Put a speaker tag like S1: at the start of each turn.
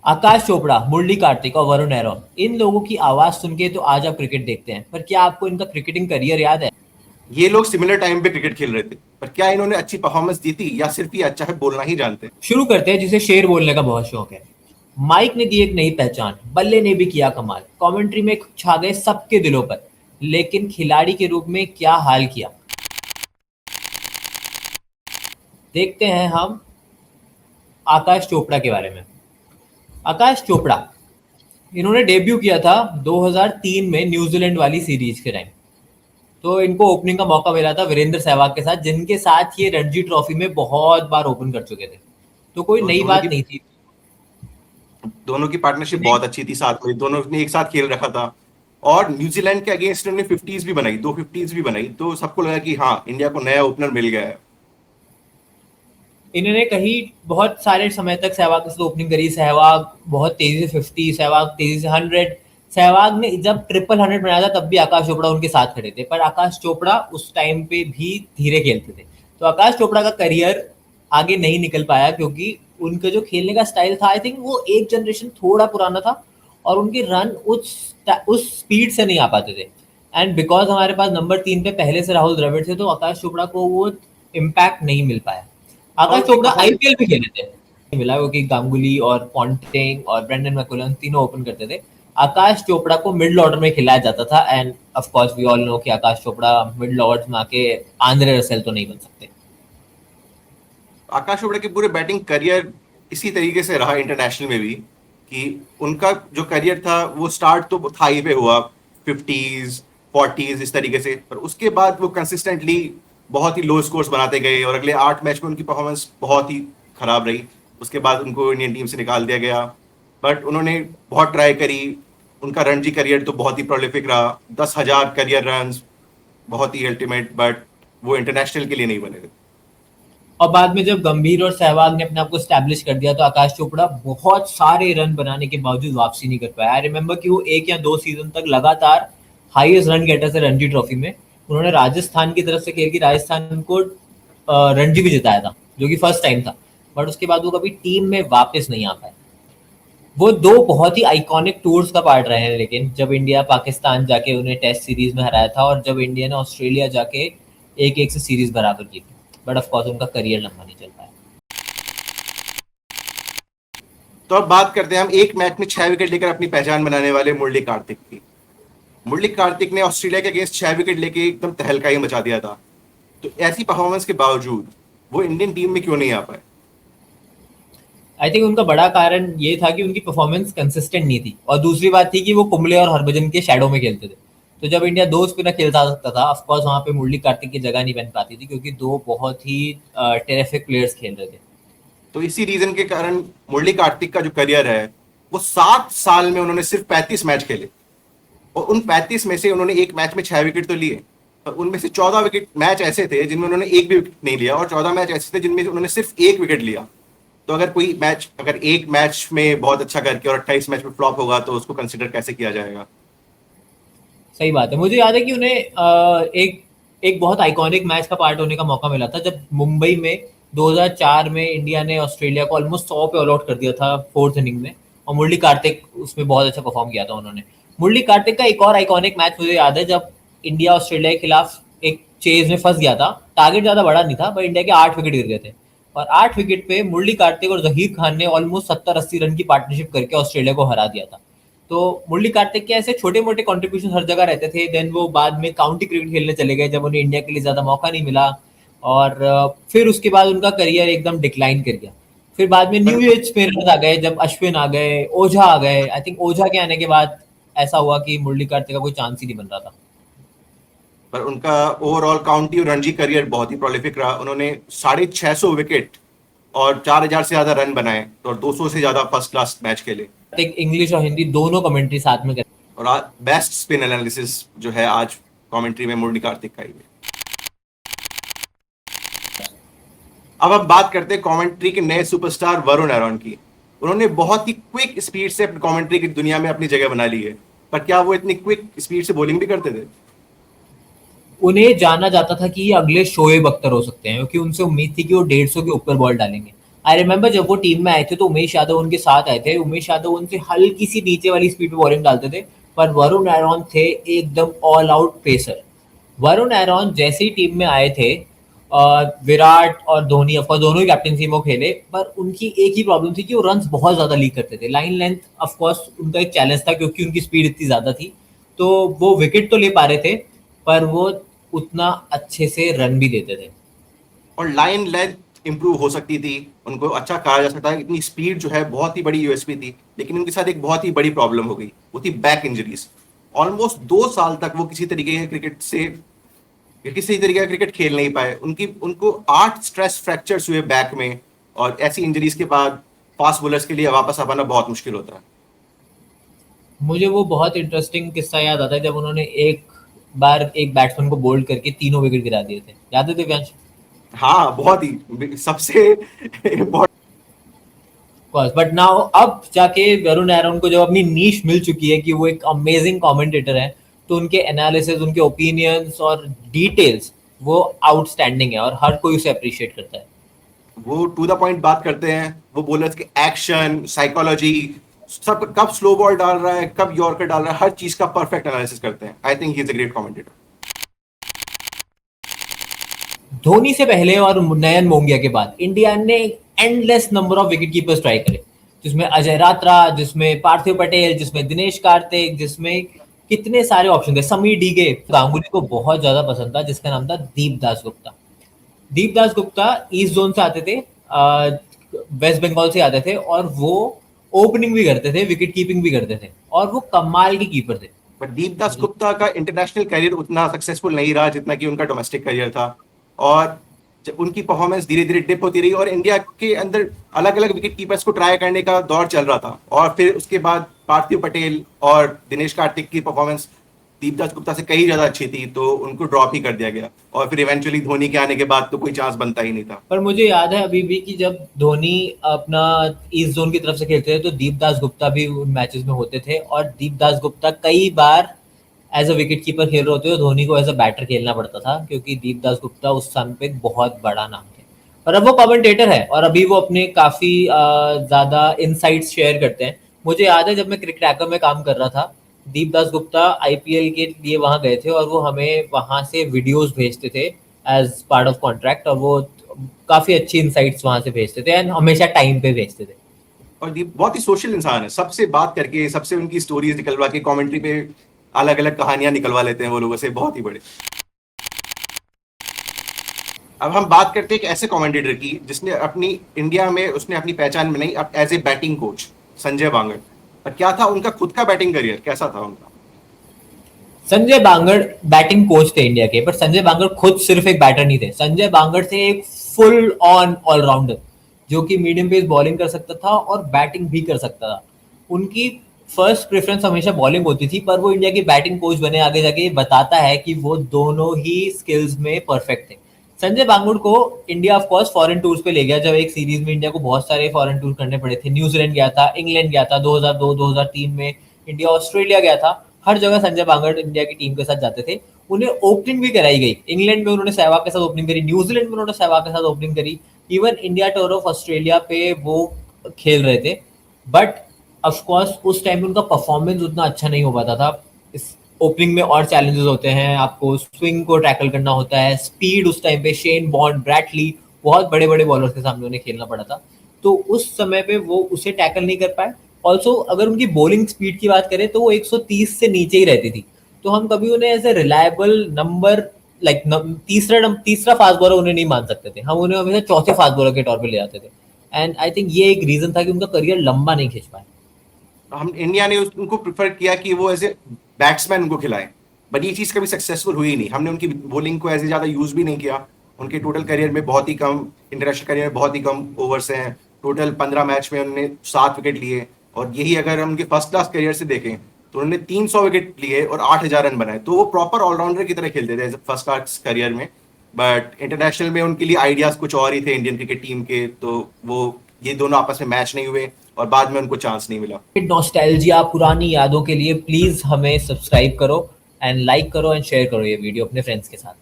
S1: आकाश चोपड़ा, मुरली कार्तिक और वरुण एरोन, इन लोगों की आवाज सुन के तो आज आप क्रिकेट देखते हैं, पर क्या आपको इनका क्रिकेटिंग करियर याद है?
S2: ये लोग सिमिलर टाइम पे क्रिकेट खेल रहे थे, पर क्या इन्होंने अच्छी परफॉर्मेंस दी थी या सिर्फ ये अच्छा है बोलना ही जानते?
S1: शुरू करते हैं जिसे शेर बोलने का बहुत शौक है। माइक ने दी एक नई पहचान, बल्ले ने भी किया कमाल, कमेंट्री में छा गए सबके दिलों पर, लेकिन खिलाड़ी के रूप में क्या हाल किया, देखते हैं हम आकाश चोपड़ा के बारे में। आकाश चोपड़ा, इन्होंने डेब्यू किया था 2003 में न्यूजीलैंड वाली सीरीज के टाइम। तो इनको ओपनिंग का मौका मिला था वीरेंद्र सहवाग के साथ, जिनके साथ ये रणजी ट्रॉफी में बहुत बार ओपन कर चुके थे, तो कोई
S2: तो
S1: नई बात नहीं थी।
S2: दोनों की पार्टनरशिप बहुत अच्छी थी, साथ में दोनों ने एक साथ खेल रखा था और न्यूजीलैंड के अगेंस्ट इन्होंने 50s भी बनाई, 2 50s भी बनाई, तो सबको लगा कि हाँ, इंडिया को नया ओपनर मिल गया है।
S1: इन्होंने कहीं बहुत सारे समय तक सहवाग के साथ ओपनिंग करी। सहवाग बहुत तेजी से 50, सहवाग तेजी से 100। सहवाग ने जब ट्रिपल 100 बनाया था तब भी आकाश चोपड़ा उनके साथ खड़े थे, पर आकाश चोपड़ा उस टाइम पे भी धीरे खेलते थे। तो आकाश चोपड़ा का करियर आगे नहीं निकल पाया क्योंकि उनका जो खेलने का स्टाइल था, आई थिंक वो एक जनरेशन थोड़ा पुराना था और उनके रन उस स्पीड से नहीं आ पाते थे। एंड बिकॉज हमारे पास नंबर 3 पे पहले से राहुल द्रविड़ थे, तो आकाश चोपड़ा को वो इम्पैक्ट नहीं मिल पाया।
S2: और
S1: आकाश
S2: उनकी
S1: चोपड़ा
S2: परफॉर्मेंस
S1: आईपीएल भी खेले थे, मिला वो कि गांगुली और पॉन्टिंग और ब्रेंडन मैकुलम तीनों ओपन करते थे। आकाश चोपड़ा को मिडिल ऑर्डर में खिलाया जाता था, and of course we all know कि आकाश चोपड़ा मिडिल ऑर्डर में आके आंद्रे रसेल तो नहीं बन सकते।
S2: आकाश चोपड़ा के पूरे बैटिंग करियर इसी तरीके से रहा इंटरनेशनल में भी, कि उनका जो करियर था वो स्टार्ट तो थाई पे हुआ 50s 40s इस तरीके से, पर उसके बाद वो कंसिस्टेंटली बहुत ही लो स्कोर्स बनाते गए और अगले 8 मैच में उनकी परफॉर्मेंस बहुत ही खराब रही। उसके बाद उनको इंडियन टीम से निकाल दिया गया, बट उन्होंने बहुत ट्राई करी। उनका रणजी करियर तो बहुत ही प्रोलिफिक रहा, 10,000 करियर रन, बहुत ही अल्टीमेट, बट वो इंटरनेशनल के लिए नहीं बने थे।
S1: और बाद में जब गंभीर और सहवाग ने अपने आप को स्टैब्लिश कर दिया, तो आकाश चोपड़ा बहुत सारे रन बनाने के बावजूद वापसी नहीं कर पाया। आई रिमेंबर कि वो 1 या 2 सीजन तक लगातार हाईएस्ट रन गेटर थे रणजी ट्रॉफी में। उन्होंने राजस्थान की तरफ से खेल के राजस्थान को रणजी भी जिताया था, जो कि फर्स्ट टाइम था, बट उसके बाद वो कभी टीम में वापस नहीं आ पाए। वो दो बहुत ही आइकॉनिक टूर्स का पार्ट रहे हैं, लेकिन जब इंडिया पाकिस्तान जाके उन्हें टेस्ट सीरीज में हराया था और जब इंडिया ने ऑस्ट्रेलिया जाके 1-1 से सीरीज बराबर की थी, बट ऑफ कोर्स उनका करियर लंबा नहीं चल पाया।
S2: तो अब बात करते हैं हम एक मैच में 6 विकेट लेकर अपनी पहचान बनाने वाले मुरली कार्तिक की। मुरली कार्तिक ने ऑस्ट्रेलिया के अगेंस्ट 6 विकेट लेके एकदम तहलका ही मचा दिया था। तो ऐसी परफॉर्मेंस के बावजूद वो इंडियन टीम में क्यों नहीं आ पाए?
S1: आई थिंक उनका बड़ा कारण ये था कि उनकी परफॉर्मेंस कंसिस्टेंट नहीं थी, और दूसरी बात थी कि वो कुंबले और हरभजन के शैडो में खेलते थे। तो जब इंडिया दो स्पिनर खेलता सकता था, ऑफकोर्स वहां पे मुरली कार्तिक की जगह नहीं बन पाती थी, क्योंकि दो बहुत ही टेरिफिक प्लेयर्स खेल रहे थे।
S2: तो इसी रीजन के कारण मुरली कार्तिक का जो करियर है, वो 7 साल में उन्होंने सिर्फ 35 मैच खेले और उन 35 में से उन्होंने एक मैच में 6 विकेट तो लिए, पर उनमें से 14 विकेट मैच ऐसे थे जिनमें उन्होंने एक भी विकेट नहीं लिया और 14 मैच ऐसे थे जिनमें उन्होंने सिर्फ एक विकेट लिया। तो अगर एक मैच में बहुत अच्छा करके और 28 मैच में फ्लॉप होगा तो उसको कंसिडर कैसे किया जाएगा?
S1: सही बात है। मुझे याद है कि उन्हें एक एक बहुत आइकॉनिक मैच का पार्ट होने का मौका मिला था, जब मुंबई में 2004 में इंडिया ने ऑस्ट्रेलिया को ऑलमोस्ट 100 पे ऑल आउट कर दिया था फोर्थ इनिंग में, और मुरली कार्तिक उसमें बहुत अच्छा परफॉर्म किया था उन्होंने। मुरली कार्तिक का एक और आइकॉनिक मैच मुझे याद है, जब इंडिया ऑस्ट्रेलिया के खिलाफ एक चेज में फंस गया था। टारगेट ज्यादा बड़ा नहीं था, पर इंडिया के 8 विकेट गिर गए थे, और 8 विकेट पे मुरली कार्तिक और जहीर खान ने ऑलमोस्ट 70-80 रन की पार्टनरशिप करके ऑस्ट्रेलिया को हरा दिया था। तो मुरली कार्तिक के ऐसे छोटे मोटे कॉन्ट्रीब्यूशन हर जगह रहते थे। देन वो बाद में काउंटी क्रिकेट खेलने चले गए जब उन्हें इंडिया के लिए ज्यादा मौका नहीं मिला, और फिर उसके बाद उनका करियर एकदम डिक्लाइन कर गया। फिर बाद में न्यू एज स्पिनर्स आ गए, जब अश्विन आ गए, ओझा आ गए। आई थिंक ओझा के आने के बाद ऐसा हुआ कि मुरली कार्तिक का कोई चांस ही नहीं बन रहा था।
S2: पर उनका ओवरऑल काउंटी और रणजी करियर बहुत ही प्रोलिफिक रहा। उन्होंने 650 विकेट और 4,000 से ज्यादा रन बनाए और 200 से ज्यादा फर्स्ट क्लास मैच खेले।
S1: एक इंग्लिश और हिंदी दोनों कमेंट्री साथ में करते।
S2: और आज बेस्ट स्पिन एनालिसिस जो है आज कमेंट्री में मुरली कार्तिक का ही है। अब हम बात करते हैं कमेंट्री के नए सुपरस्टार वरुण एरोन की। उन्होंने बहुत ही क्विक स्पीड से अपनी कमेंट्री की दुनिया में अपनी जगह बना ली है, पर क्या वो इतनी क्विक स्पीड से बॉलिंग भी करते थे?
S1: उन्हें जाना जाता था कि ये अगले शोएब अख्तर हो सकते हैं, क्योंकि उनसे उम्मीद थी कि वो 150 के ऊपर बॉल डालेंगे। आई रिमेम्बर जब वो टीम में आए थे तो उमेश यादव उनके साथ आए थे। उमेश यादव उनसे हल्की सी नीचे वाली स्पीड पे बॉलिंग डालते थे, पर वरुण एरॉन थे एकदम all out pacer. Varun Aaron जैसे ही टीम में आए थे, विराट और धोनी ऑफकोर्स दोनों ही कैप्टनसी में वो खेले, पर उनकी एक ही प्रॉब्लम थी कि वो रन्स बहुत ज़्यादा लीक करते थे। लाइन लेंथ ऑफकोर्स उनका एक चैलेंज था क्योंकि उनकी स्पीड इतनी ज़्यादा थी, तो वो विकेट तो ले पा रहे थे पर वो उतना अच्छे से रन भी देते थे।
S2: और लाइन लेंथ इंप्रूव हो सकती थी, उनको अच्छा कहा जा सकता है। इतनी स्पीड जो है बहुत ही बड़ी यूएसपी थी, लेकिन उनके साथ एक बहुत ही बड़ी प्रॉब्लम हो गई, वो थी बैक इंजरीज। ऑलमोस्ट 2 साल तक वो किसी तरीके के क्रिकेट से किसी तरीके का क्रिकेट खेल नहीं पाए। उनको 8 स्ट्रेस फ्रैक्चर्स हुए बैक में, और ऐसी इंजरीज के बाद फास्ट बॉलर्स के लिए वापस आ पाना बहुत मुश्किल होता है।
S1: मुझे वो बहुत इंटरेस्टिंग किस्सा याद आता है जब उन्होंने एक बार एक बैट्समैन को बोल्ड करके तीनों विकेट गिरा दिए थे, याद है दिव्यांश?
S2: हाँ, बहुत ही सबसे इम्पोर्टेंट।
S1: बट नाउ अब जाके वरुण एरॉन को जब अपनी नीश मिल चुकी है कि वो एक अमेजिंग कमेंटेटर है, तो उनके एनालिसिस, उनके ओपिनियंस और डिटेल्स वो आउटस्टैंडिंग है और हर कोई उसे अप्रिशिएट करता है।
S2: वो टू द पॉइंट बात करते हैं, वो बॉलर्स के एक्शन, साइकोलॉजी, सब कब स्लो बॉल डाल रहा है, कब यॉर्कर डाल रहा है, हर चीज का परफेक्ट एनालिसिस करते हैं। I think he is a great commentator.
S1: Dhoni से पहले और नयन मोंगिया के बाद इंडिया ने endless number of wicket keepers try करे, जिसमें अजय रात्रा, जिसमें पार्थिव पटेल, जिसमें दिनेश कार्तिक, जिसमें कितने सारे ऑप्शन थे, समीर डीगे। गांगुली को बहुत ज्यादा पसंद था जिसका नाम था दीप दास गुप्ता। दीप दास गुप्ता ईस्ट जोन से आते थे, वेस्ट बंगाल से आते थे, और वो ओपनिंग भी करते थे, विकेट कीपिंग भी करते थे, और वो कमाल के कीपर थे।
S2: बट दीपदास गुप्ता का इंटरनेशनल करियर उतना सक्सेसफुल नहीं रहा जितना कि उनका डोमेस्टिक करियर था, और जब उनकी परफॉर्मेंस धीरे धीरे डिप होती रही और इंडिया के अंदर अलग अलग विकेट कीपर्स को ट्राई करने का दौर चल रहा था, और फिर उसके बाद पार्थिव पटेल और दिनेश कार्तिक की परफॉर्मेंस दीपदास गुप्ता से कहीं ज्यादा अच्छी थी, तो उनको ड्रॉप ही कर दिया गया, और फिर इवेंचुअली धोनी के आने के बाद तो कोई चांस बनता ही नहीं था।
S1: पर मुझे याद है अभी भी कि जब धोनी अपना ईस्ट जोन की तरफ से खेलते थे तो दीपदास गुप्ता भी उन मैचेस में होते थे, और दीपदास गुप्ता कई बार एज अ विकेट कीपर खेल रहे होते तो धोनी को एज अ बैटर खेलना पड़ता था, क्योंकि दीपदास गुप्ता उस समय पे बहुत बड़ा नाम थे। पर अब वो कमेंटेटर है और अभी वो अपने काफ़ी ज़्यादा इनसाइट्स शेयर करते हैं। मुझे याद है जब मैं क्रिकेट हैकर में काम कर रहा था, दीपदास गुप्ता आईपीएल के लिए वहाँ गए थे और वो हमें वहाँ से वीडियोस भेजते थे एज पार्ट ऑफ कॉन्ट्रैक्ट, और वो काफ़ी अच्छी इनसाइट्स वहाँ से भेजते थे एंड हमेशा टाइम पे भेजते थे।
S2: और ये बहुत ही सोशल इंसान है, सबसे बात करके, सबसे उनकी स्टोरीज निकलवा के, कमेंट्री पे अलग अलग कहानियां निकलवा लेते हैं वो लोगों से, बहुत ही बड़े। अब हम बात करते हैं एक ऐसे कमेंटेटर की जिसने अपनी इंडिया में उसने अपनी पहचान बनाई अब as a batting coach, Sanjay Bangar. और क्या था उनका खुद का बैटिंग करियर, कैसा था उनका?
S1: संजय बांगड़ बैटिंग कोच थे इंडिया के, पर संजय बांगड़ खुद सिर्फ एक बैटर नहीं थे। संजय बांगड़ थे एक फुल ऑन ऑलराउंडर जो कि मीडियम पेस बॉलिंग कर सकता था और बैटिंग भी कर सकता था। उनकी फर्स्ट प्रेफरेंस हमेशा बॉलिंग होती थी, पर वो इंडिया के बैटिंग कोच बने आगे जाके बताता है कि वो दोनों ही स्किल्स में परफेक्ट थे। संजय बांगुड़ को India of course foreign tours पे ले गया, जब एक सीरीज में इंडिया को बहुत सारे फॉरेन टूर करने पड़े थे। न्यूजीलैंड गया था, इंग्लैंड गया था, 2002 2003 में इंडिया ऑस्ट्रेलिया गया था। हर जगह संजय बांगड़ इंडिया की टीम के साथ जाते थे। उन्हें ओपनिंग भी कराई गई, इंग्लैंड में उन्होंने सहवाग के साथ ओपनिंग करी, न्यूजीलैंड में उन्होंने सहवाग के साथ ओपनिंग करी, even India tour of Australia पे वो खेल रहे थे। बट ऑफ कोर्स उस टाइम में उनका परफॉर्मेंस उतना अच्छा नहीं हो पाता था। इस ओपनिंग में और चैलेंजेस होते हैं, आपको स्विंग को टैकल करना होता है, स्पीड उस टाइम पे शेन बॉन्ड, ब्रैटली, बहुत बड़े बड़े बॉलर्स के सामने उन्हें खेलना पड़ा था, तो उस समय पे वो उसे टैकल नहीं कर पाए। ऑल्सो अगर उनकी बॉलिंग स्पीड की बात करें तो वो 130 से नीचे ही रहती थी, तो हम कभी उन्हें as a reliable number like तीसरा फास्ट बॉलर उन्हें नहीं मान सकते थे। हम उन्हें हमेशा चौथे फास्ट बॉलर के तौर पर ले जाते थे, एंड आई थिंक ये एक रीजन था कि उनका करियर लंबा नहीं खींच पाया।
S2: हम इंडिया ने उनको प्रेफर किया कि वो एज ए बैट्समैन उनको खिलाए, बट ये चीज़ कभी सक्सेसफुल हुई नहीं। हमने उनकी बॉलिंग को ऐसे ज़्यादा यूज़ भी नहीं किया। उनके टोटल करियर में बहुत ही कम, इंटरनेशनल करियर में बहुत ही कम ओवर्स हैं। टोटल 15 मैच में उन्होंने 7 विकेट लिए, और यही अगर हम उनके फर्स्ट क्लास करियर से देखें तो उन्होंने 300 विकेट लिए और 8000 रन बनाए, तो वो प्रॉपर ऑलराउंडर की तरह खेलते थे फर्स्ट क्लास करियर में। बट इंटरनेशनल में उनके लिए आइडियाज कुछ और ही थे इंडियन क्रिकेट टीम के, तो वो ये दोनों आपस में मैच नहीं हुए और बाद में उनको चांस नहीं मिला।
S1: नॉस्टैल्जिया, पुरानी यादों के लिए प्लीज हमें सब्सक्राइब करो एंड लाइक करो एंड शेयर करो ये वीडियो अपने फ्रेंड्स के साथ।